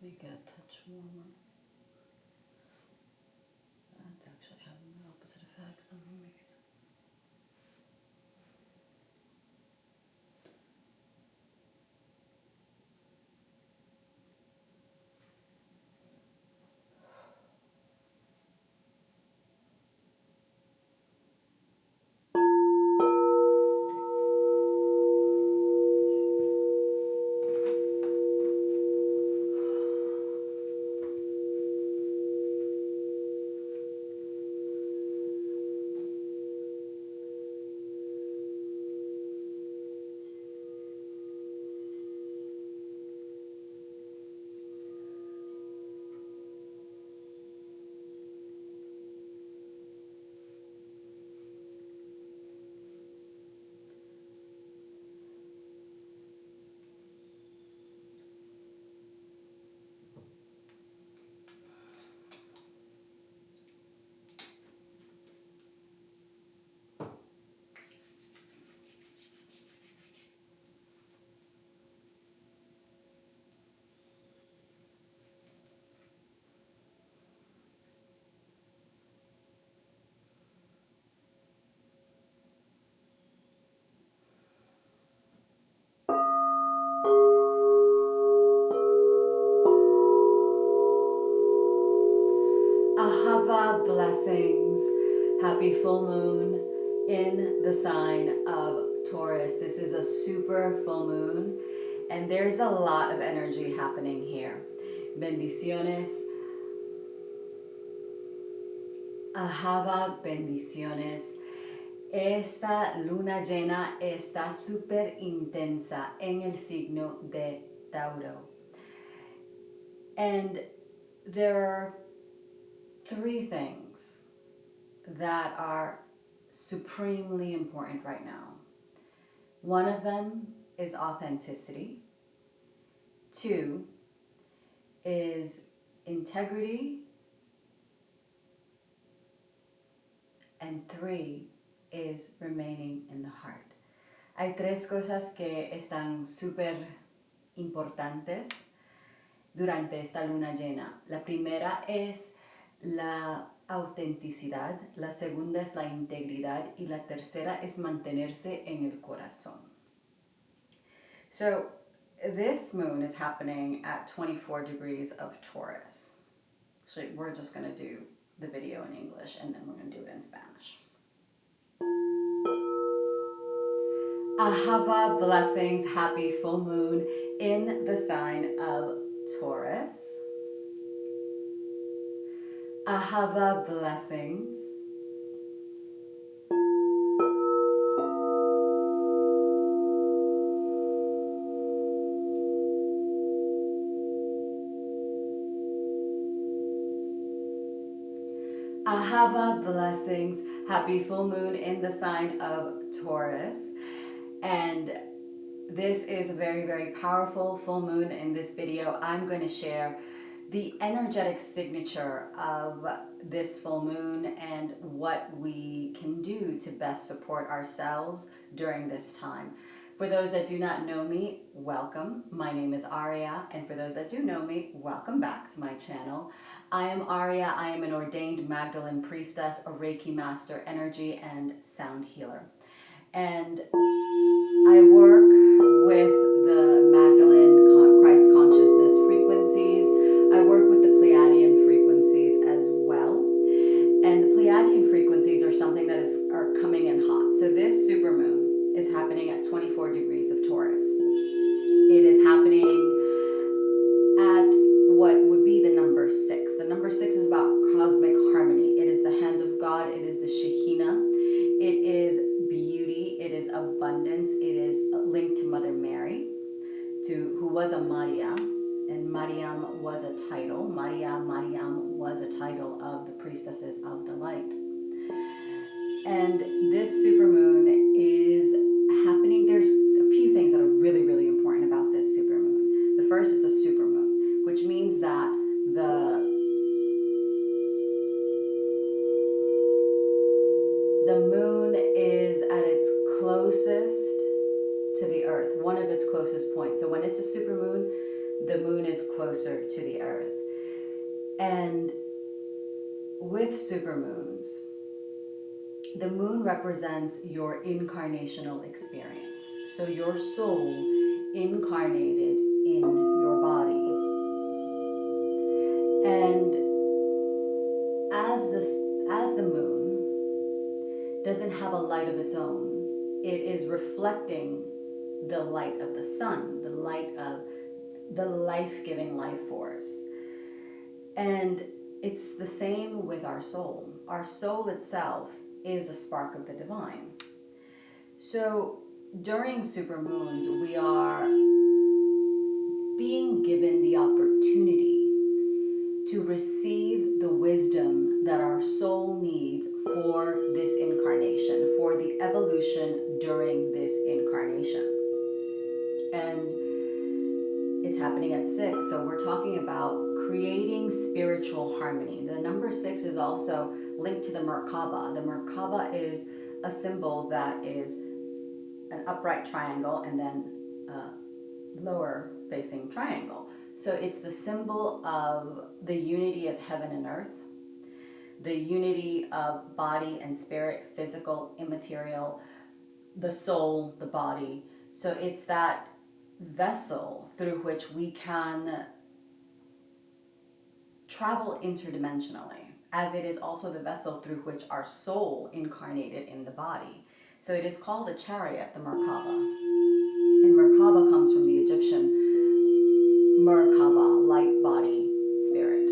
they get a touch warmer. That's actually having the opposite effect. Let me make it. Ahava blessings. Happy full moon in the sign of Taurus. This is a super full moon and there's a lot of energy happening here. Bendiciones. Ahava, bendiciones. Esta luna llena está súper intensa en el signo de Tauro. And there are three things that are supremely important right now. One of them is authenticity. Two is integrity. And three is remaining in the heart. Hay tres cosas que están súper importantes durante esta luna llena. La primera es la autenticidad, la segunda es la integridad y la tercera es mantenerse en el corazón. So this moon is happening at 24 degrees of Taurus. So we're just going to do the video in English and then we're going to do it in Spanish. Ahava blessings, happy full moon in the sign of Taurus. Ahava blessings. Ahava blessings, happy full moon in the sign of Taurus. And this is a very, very powerful full moon. In this video, I'm going to share the energetic signature of this full moon and what we can do to best support ourselves during this time. For those that do not know me, welcome. My name is Aurea, and for those that do know me, welcome back to my channel. I am Aurea. I am an ordained Magdalene priestess, a Reiki master, energy and sound healer. And I work with the Magdalene Christ consciousness frequencies. I work with the Pleiadean frequencies as well. And the Pleiadean frequencies are something that are coming in hot. So this supermoon is happening at 24 degrees of Taurus. It is happening at what would be the number 6. The number 6 is about cosmic harmony. It is the hand of God. It is the Shekinah. It is beauty. It is abundance. It is linked to Mother Mary, who was a Maria. And Mariam was a title. Mariam was a title of the priestesses of the light. And this supermoon is happening. There's a few things that are really, really important about this supermoon. The first, it's a supermoon, which means that the moon is at its closest to the earth, one of its closest points. So when it's a supermoon, the moon is closer to the And with supermoons, the moon represents your incarnational experience. So your soul incarnated in your body. And as the moon doesn't have a light of its own, it is reflecting the light of the sun, the light of the life-giving life force. And it's the same with our soul. Our soul itself is a spark of the divine. So during supermoons, we are being given the opportunity to receive the wisdom that our soul needs for this incarnation, for the evolution during this incarnation. And it's happening at 6, so we're talking about creating spiritual harmony. The number 6 is also linked to the Merkaba. The Merkaba is a symbol that is an upright triangle and then a lower facing triangle. So it's the symbol of the unity of heaven and earth, the unity of body and spirit, physical, immaterial, the soul, the body. So it's that vessel through which we can travel interdimensionally, as it is also the vessel through which our soul incarnated in the body. So it is called a chariot, the Merkaba. And Merkaba comes from the Egyptian Merkaba, light body spirit.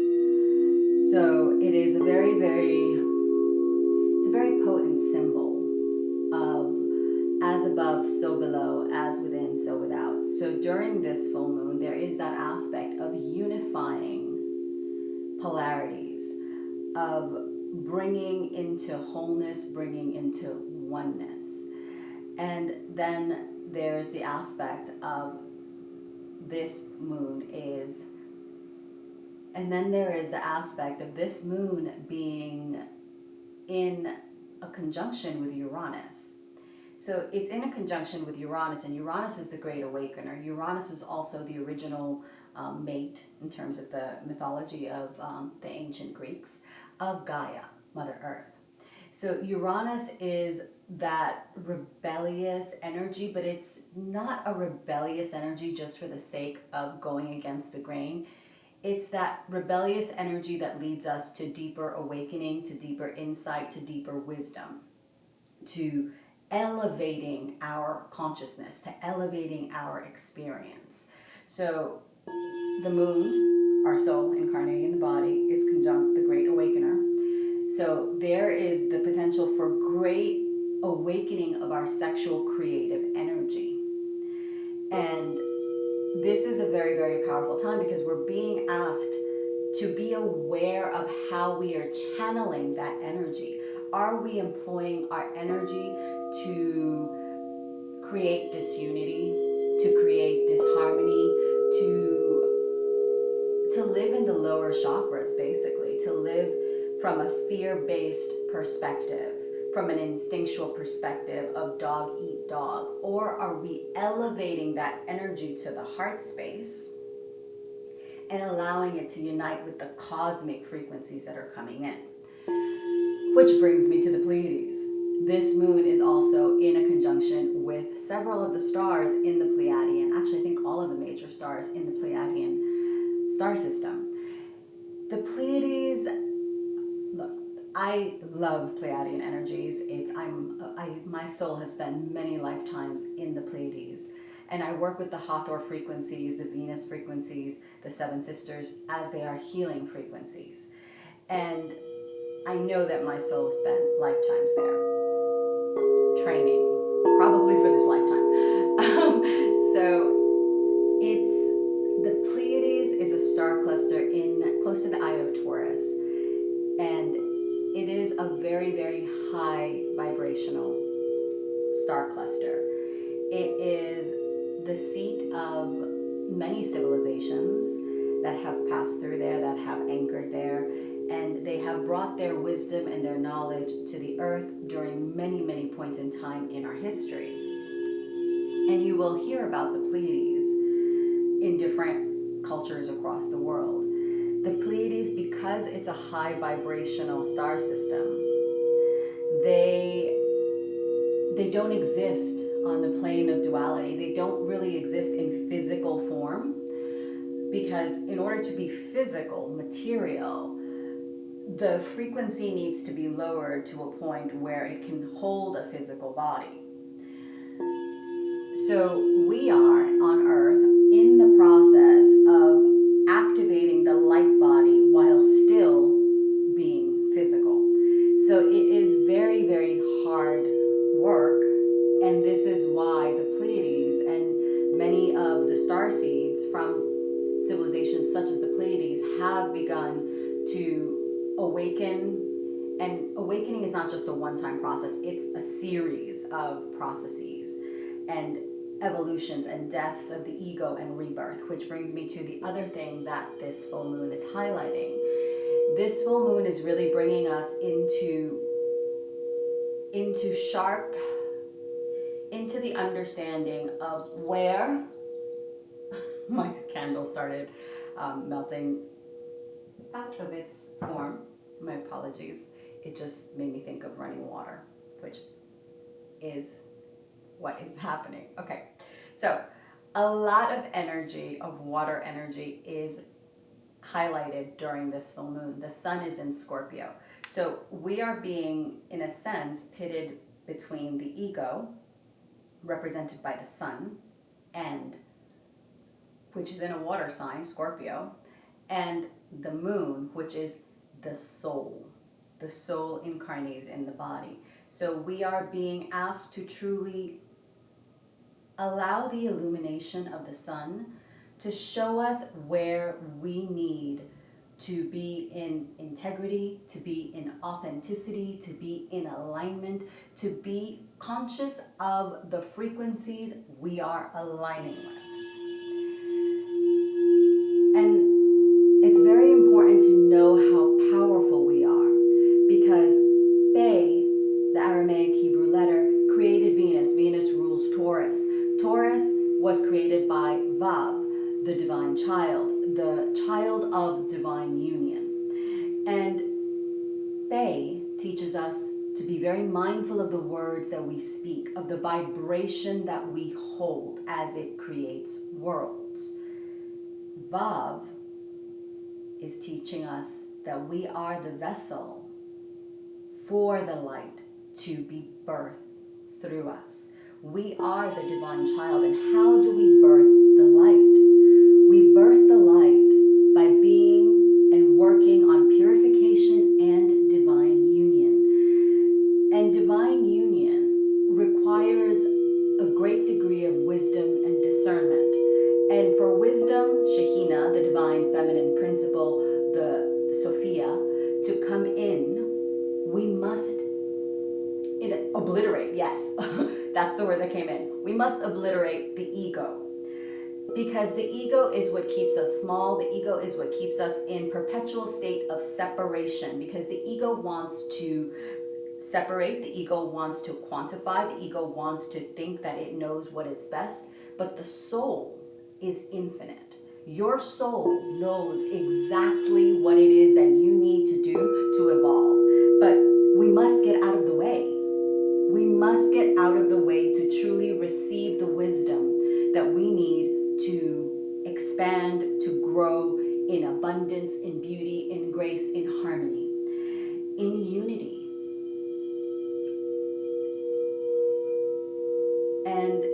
So it is a very potent symbol of as above, so below, as within, so without. So during this full moon, there is that aspect of unifying polarities, of bringing into wholeness, bringing into oneness. And then there's the aspect of this moon is, and then there is the aspect of this moon being in a conjunction with Uranus. So it's in a conjunction with Uranus, and Uranus is the great awakener. Uranus is also the original mate in terms of the mythology of the ancient Greeks of Gaia, Mother Earth. So Uranus is that rebellious energy, but it's not a rebellious energy just for the sake of going against the grain. It's that rebellious energy that leads us to deeper awakening, to deeper insight, to deeper wisdom, to elevating our consciousness, to elevating our experience. So the moon, our soul incarnating in the body, is conjunct the great awakener. So there is the potential for great awakening of our sexual creative energy. And this is a very powerful time because we're being asked to be aware of how we are channeling that energy. Are we employing our energy to create disunity, to create disharmony, to live in the lower chakras, basically, to live from a fear-based perspective, from an instinctual perspective of dog eat dog? Or are we elevating that energy to the heart space and allowing it to unite with the cosmic frequencies that are coming in? Which brings me to the Pleiades. This moon is also in a conjunction with several of the stars in the Pleiadean, actually I think all of the major stars in the Pleiadean star system. The Pleiades, look, I love Pleiadian energies. My soul has spent many lifetimes in the Pleiades, and I work with the Hathor frequencies, the Venus frequencies, the Seven Sisters, as they are healing frequencies. And I know that my soul spent lifetimes there, training, probably for this lifetime. So the Pleiades is a star cluster close to the eye of Taurus, and it is a very high vibrational star cluster. It is the seat of many civilizations that have passed through there, that have anchored there, and they have brought their wisdom and their knowledge to the earth during many points in time in our history. And you will hear about the Pleiades in different cultures across the world. the Pleiades, because it's a high vibrational star system, they don't exist on the plane of duality. They don't really exist in physical form, because in order to be physical, material, the frequency needs to be lowered to a point where it can hold a physical body. So we are on Earth in the process of activating the light body while still being physical. So it is very, very hard work, and this is why the Pleiades and many of the star seeds from civilizations such as the Pleiades have begun to awaken. And awakening is not just a one-time process, it's a series of processes and evolutions and deaths of the ego and rebirth, which brings me to the other thing that this full moon is highlighting. This full moon is really bringing us into the understanding of where my candle started melting out of its form. My apologies. It just made me think of running water, which is what is happening. Okay, so a lot of energy, of water energy, is highlighted during this full moon. The sun is in Scorpio. So we are being, in a sense, pitted between the ego, represented by the sun, and which is in a water sign, Scorpio, and the moon, which is the soul incarnated in the body. So we are being asked to truly allow the illumination of the sun to show us where we need to be in integrity, to be in authenticity, to be in alignment, to be conscious of the frequencies we are aligning with. And it's very important to know how powerful we are, because Be, the Aramaic Hebrew letter, created Venus. Venus rules Taurus. Taurus was created by Vav, the divine child, the child of divine union. And Be teaches us to be very mindful of the words that we speak, of the vibration that we hold as it creates worlds. Vav is teaching us that we are the vessel for the light to be birthed through us. We are the divine child, and how do we birth the light? We birth the light by being and working on purification and divine union. And divine union requires a great degree of wisdom and discernment. And for wisdom, Shekinah, the divine feminine principle, the Sophia, to come in, we must obliterate, yes, that's the word that came in. We must obliterate the ego, because the ego is what keeps us small. The ego is what keeps us in perpetual state of separation, because the ego wants to separate, the ego wants to quantify, the ego wants to think that it knows what is best, but the soul is infinite. Your soul knows exactly what it is that you need to do to evolve, but we must get out of the way. We must get out of the way to truly receive the wisdom that we need to expand, to grow in abundance, in beauty, in grace, in harmony, in unity. And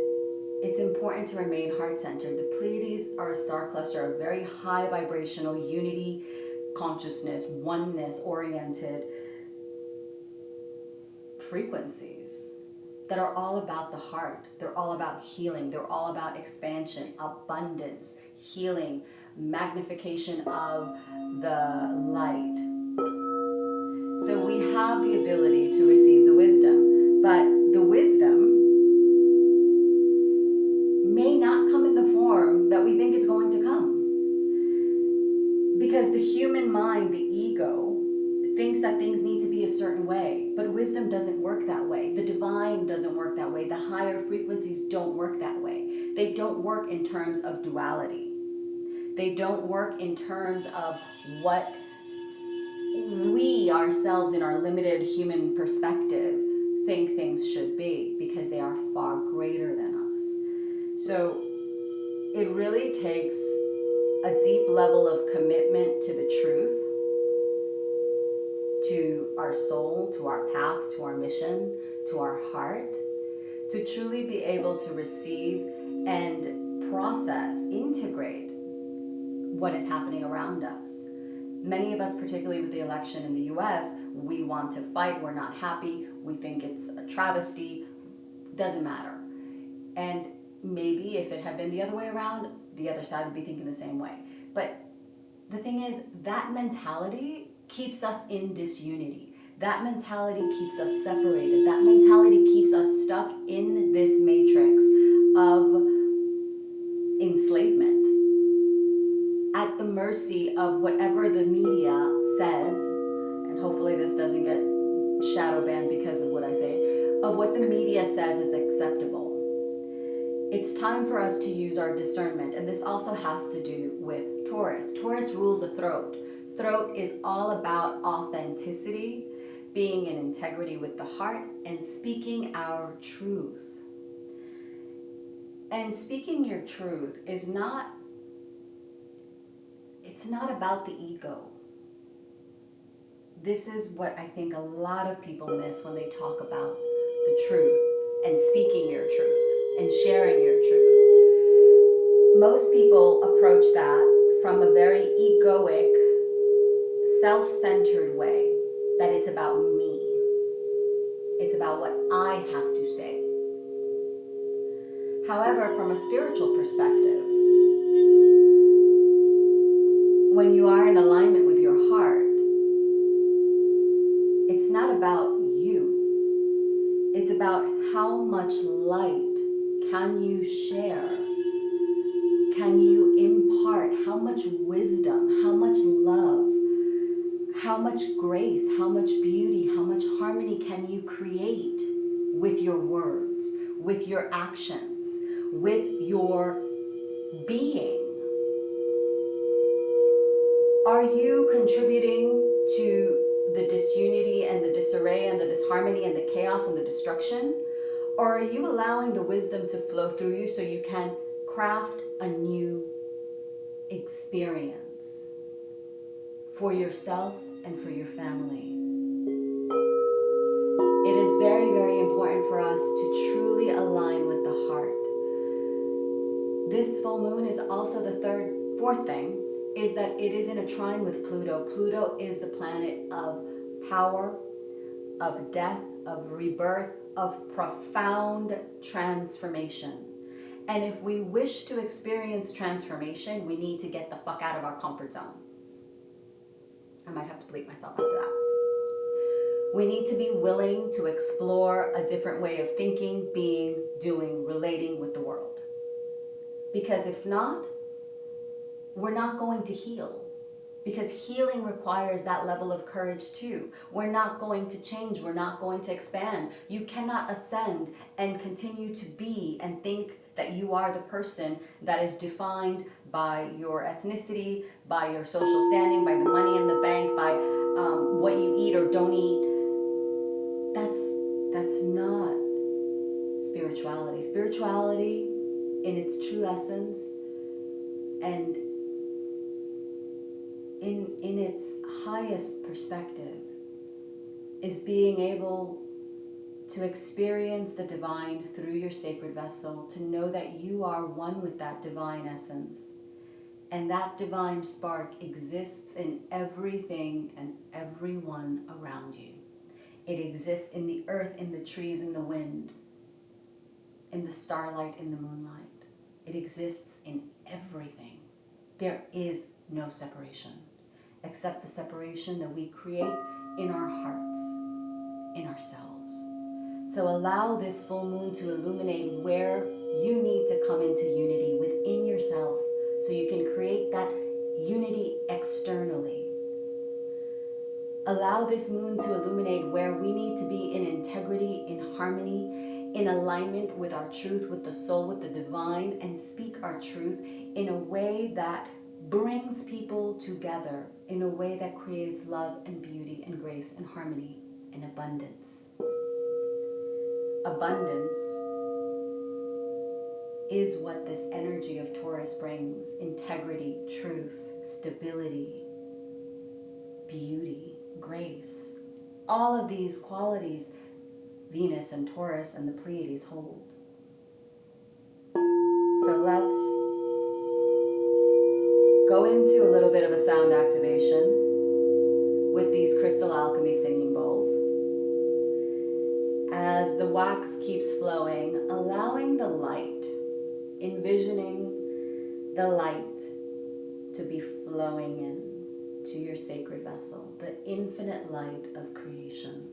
it's important to remain heart-centered. The Pleiades are a star cluster of very high vibrational unity, consciousness, oneness-oriented frequencies that are all about the heart. They're all about healing. They're all about expansion, abundance, healing, magnification of the light. So we have the ability to receive the wisdom, but the wisdom may not come in the form that we think it's going to come. Because the human mind, the ego, thinks that things need to be a certain way, but wisdom doesn't work that way. The divine doesn't work that way. The higher frequencies don't work that way. They don't work in terms of duality. They don't work in terms of what we ourselves in our limited human perspective think things should be, because they are far greater than us. So it really takes a deep level of commitment to the truth, to our soul, to our path, to our mission, to our heart, to truly be able to receive and process, integrate what is happening around us. Many of us, particularly with the election in the US, we want to fight, we're not happy, we think it's a travesty, doesn't matter. And maybe if it had been the other way around, the other side would be thinking the same way. But the thing is, that mentality keeps us in disunity. That mentality keeps us separated. That mentality keeps us stuck in this matrix of enslavement, at the mercy of whatever the media says, and hopefully this doesn't get shadow banned because of what I say, of what the media says is acceptable. It's time for us to use our discernment, and this also has to do with Taurus. Taurus rules the throat. Throat is all about authenticity, being in integrity with the heart, and speaking our truth. And speaking your truth is not, it's not about the ego. This is what I think a lot of people miss when they talk about the truth and speaking your truth and sharing your truth. Most people approach that from a very egoic, self-centered way, that it's about me. It's about what I have to say. However, from a spiritual perspective, when you are in alignment with your heart, it's not about you. It's about how much light can you share? Can you impart? How much wisdom, how much love, how much grace, how much beauty, how much harmony can you create with your words, with your actions, with your being? Are you contributing to the disunity and the disarray and the disharmony and the chaos and the destruction? Or are you allowing the wisdom to flow through you so you can craft a new experience for yourself and for your family? It is very, very important for us to truly align with the heart. This full moon is also the fourth thing, is that it is in a trine with Pluto. Pluto is the planet of power, of death, of rebirth, of profound transformation. And if we wish to experience transformation, we need to get the fuck out of our comfort zone. I might have to bleep myself after that. We need to be willing to explore a different way of thinking, being, doing, relating with the world. Because if not, we're not going to heal. Because healing requires that level of courage too. We're not going to change. We're not going to expand. You cannot ascend and continue to be and think that you are the person that is defined by your ethnicity, by your social standing, by the money in the bank, by what you eat or don't eat. That's not spirituality. Spirituality in its true essence and in its highest perspective is being able to experience the divine through your sacred vessel, to know that you are one with that divine essence. And that divine spark exists in everything and everyone around you. It exists in the earth, in the trees, in the wind, in the starlight, in the moonlight. It exists in everything. There is no separation, except the separation that we create in our hearts, in ourselves. So allow this full moon to illuminate where you need to come into unity within yourself so you can create that unity externally. Allow this moon to illuminate where we need to be in integrity, in harmony, in alignment with our truth, with the soul, with the divine, and speak our truth in a way that brings people together in a way that creates love and beauty and grace and harmony and abundance. Abundance is what this energy of Taurus brings: integrity, truth, stability, beauty, grace. All of these qualities Venus and Taurus and the Pleiades hold. So let's go into a little bit of a sound activation with these crystal alchemy singing bowls. As the wax keeps flowing, allowing the light, envisioning the light to be flowing in to your sacred vessel, the infinite light of creation.